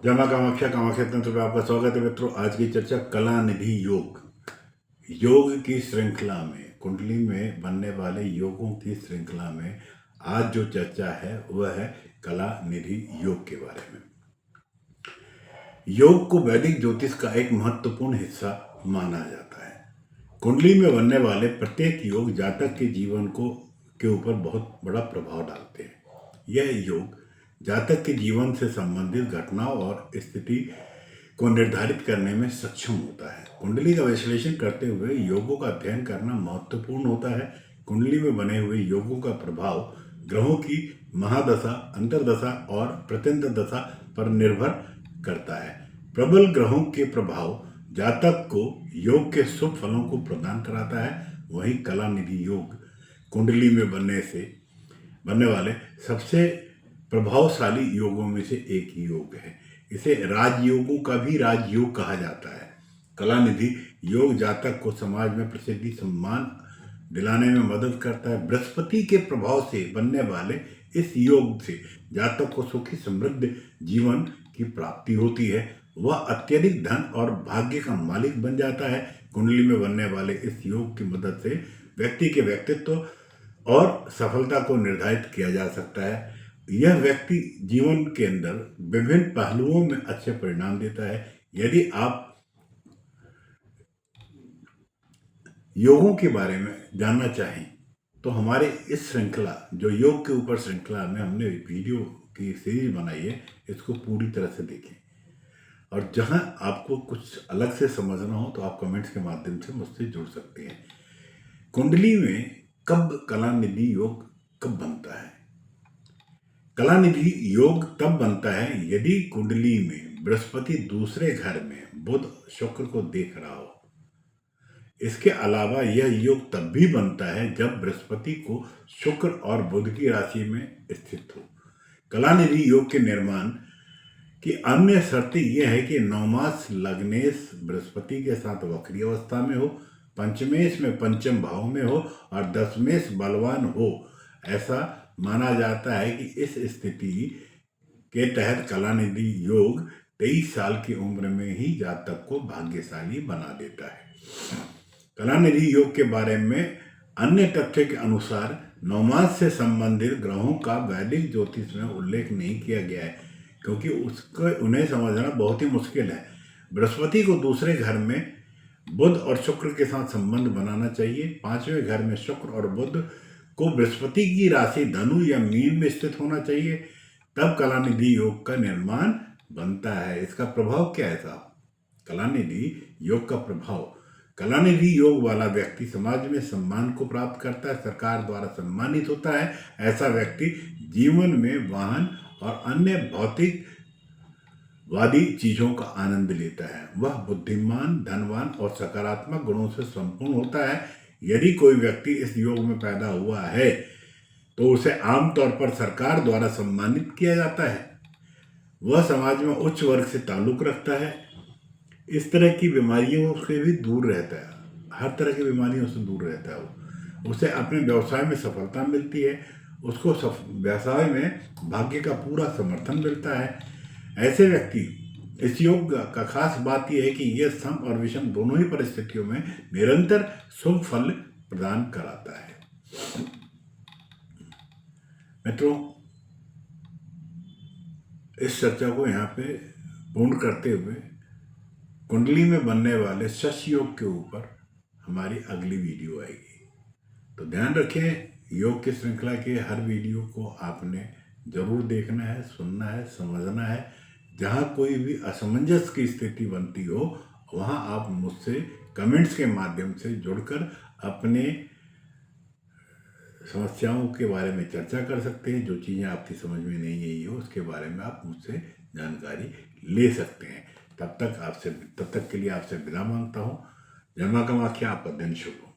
जय मां कामाख्या कामाख्या तंत्र में आपका स्वागत है मित्रों। आज की चर्चा कलानिधि योग की श्रृंखला में, कुंडली में बनने वाले योगों की श्रृंखला में आज जो चर्चा है वह है कलानिधि योग के बारे में। योग को वैदिक ज्योतिष का एक महत्वपूर्ण हिस्सा माना जाता है। कुंडली में बनने वाले प्रत्येक योग जातक के जीवन के ऊपर बहुत बड़ा प्रभाव डालते हैं। यह योग जातक के जीवन से संबंधित घटनाओं और स्थिति को निर्धारित करने में सक्षम होता है। कुंडली का विश्लेषण करते हुए योगों का अध्ययन करना महत्वपूर्ण होता है। कुंडली में बने हुए योगों का प्रभाव ग्रहों की महादशा, अंतर्दशा और प्रत्यंत दशा पर निर्भर करता है। प्रबल ग्रहों के प्रभाव जातक को योग के शुभ फलों को प्रदान कराता है। वहीं कलानिधि योग कुंडली में बनने वाले सबसे प्रभावशाली योगों में से एक ही योग है। इसे राजयोगों का भी राजयोग कहा जाता है। कलानिधि योग जातक को समाज में प्रसिद्धि, सम्मान दिलाने में मदद करता है। बृहस्पति के प्रभाव से बनने वाले इस योग से जातक को सुखी समृद्ध जीवन की प्राप्ति होती है। वह अत्यधिक धन और भाग्य का मालिक बन जाता है। कुंडली में बनने वाले इस योग की मदद से व्यक्ति के व्यक्तित्व और सफलता को निर्धारित किया जा सकता है। यह व्यक्ति जीवन के अंदर विभिन्न पहलुओं में अच्छे परिणाम देता है। यदि आप योगों के बारे में जानना चाहें तो हमारे इस श्रृंखला, जो योग के ऊपर श्रृंखला में हमने वीडियो की सीरीज बनाई है, इसको पूरी तरह से देखें। और जहां आपको कुछ अलग से समझना हो तो आप कमेंट्स के माध्यम से मुझसे जुड़ सकते हैं। कुंडली में कलानिधि योग कब बनता है? कलानिधि योग तब बनता है यदि कुंडली में बृहस्पति दूसरे घर में बुध शुक्र को देख रहा हो। इसके अलावा यह योग तब भी बनता है जब बृहस्पति को शुक्र और बुध की राशि में स्थित हो। कलानिधि योग के निर्माण की अन्य शर्त यह है कि नवमास लग्नेश बृहस्पति के साथ वक्री अवस्था में हो, पंचमेश में पंचम भाव में हो और दशमेश बलवान हो। ऐसा माना जाता है कि इस स्थिति के तहत कलानिधि योग 23 साल की उम्र में ही जातक को भाग्यशाली बना देता है। कलानिधि योग के बारे में अन्य तथ्य के अनुसार नवमास से संबंधित ग्रहों का वैदिक ज्योतिष में उल्लेख नहीं किया गया है, क्योंकि उन्हें समझना बहुत ही मुश्किल है। बृहस्पति को दूसरे घर में बुध और शुक्र के साथ संबंध बनाना चाहिए। पांचवें घर में शुक्र और बुध को बृहस्पति की राशि धनु या मीन में स्थित होना चाहिए, तब कलानिधि योग का निर्माण बनता है। इसका प्रभाव क्या है साहब? कलानिधि योग का प्रभाव, कलानिधि योग वाला व्यक्ति समाज में सम्मान को प्राप्त करता है, सरकार द्वारा सम्मानित होता है। ऐसा व्यक्ति जीवन में वाहन और अन्य भौतिक वादी चीजों का आनंद लेता है। वह बुद्धिमान, धनवान और सकारात्मक गुणों से संपूर्ण होता है। यदि कोई व्यक्ति इस योग में पैदा हुआ है तो उसे आमतौर पर सरकार द्वारा सम्मानित किया जाता है। वह समाज में उच्च वर्ग से ताल्लुक रखता है। इस तरह की बीमारियों से भी दूर रहता है। हर तरह की बीमारियों से दूर रहता है। उसे अपने व्यवसाय में सफलता मिलती है। उसको व्यवसाय में भाग्य का पूरा समर्थन मिलता है। ऐसे व्यक्ति, इस योग का खास बात यह है कि यह सम और विषम दोनों ही परिस्थितियों में निरंतर शुभ फल प्रदान कराता है। मित्रों, इस चर्चा को यहाँ पे पूर्ण करते हुए कुंडली में बनने वाले शश योग के ऊपर हमारी अगली वीडियो आएगी। तो ध्यान रखें, योग की श्रृंखला के हर वीडियो को आपने जरूर देखना है, सुनना है, समझना है। जहाँ कोई भी असमंजस की स्थिति बनती हो वहाँ आप मुझसे कमेंट्स के माध्यम से जुड़कर अपने समस्याओं के बारे में चर्चा कर सकते हैं। जो चीज़ें आपकी समझ में नहीं आई हो उसके बारे में आप मुझसे जानकारी ले सकते हैं। तब तक के लिए आपसे विदा मांगता हूँ। जय मां कामाख्या, आपका दिन शुभ हो।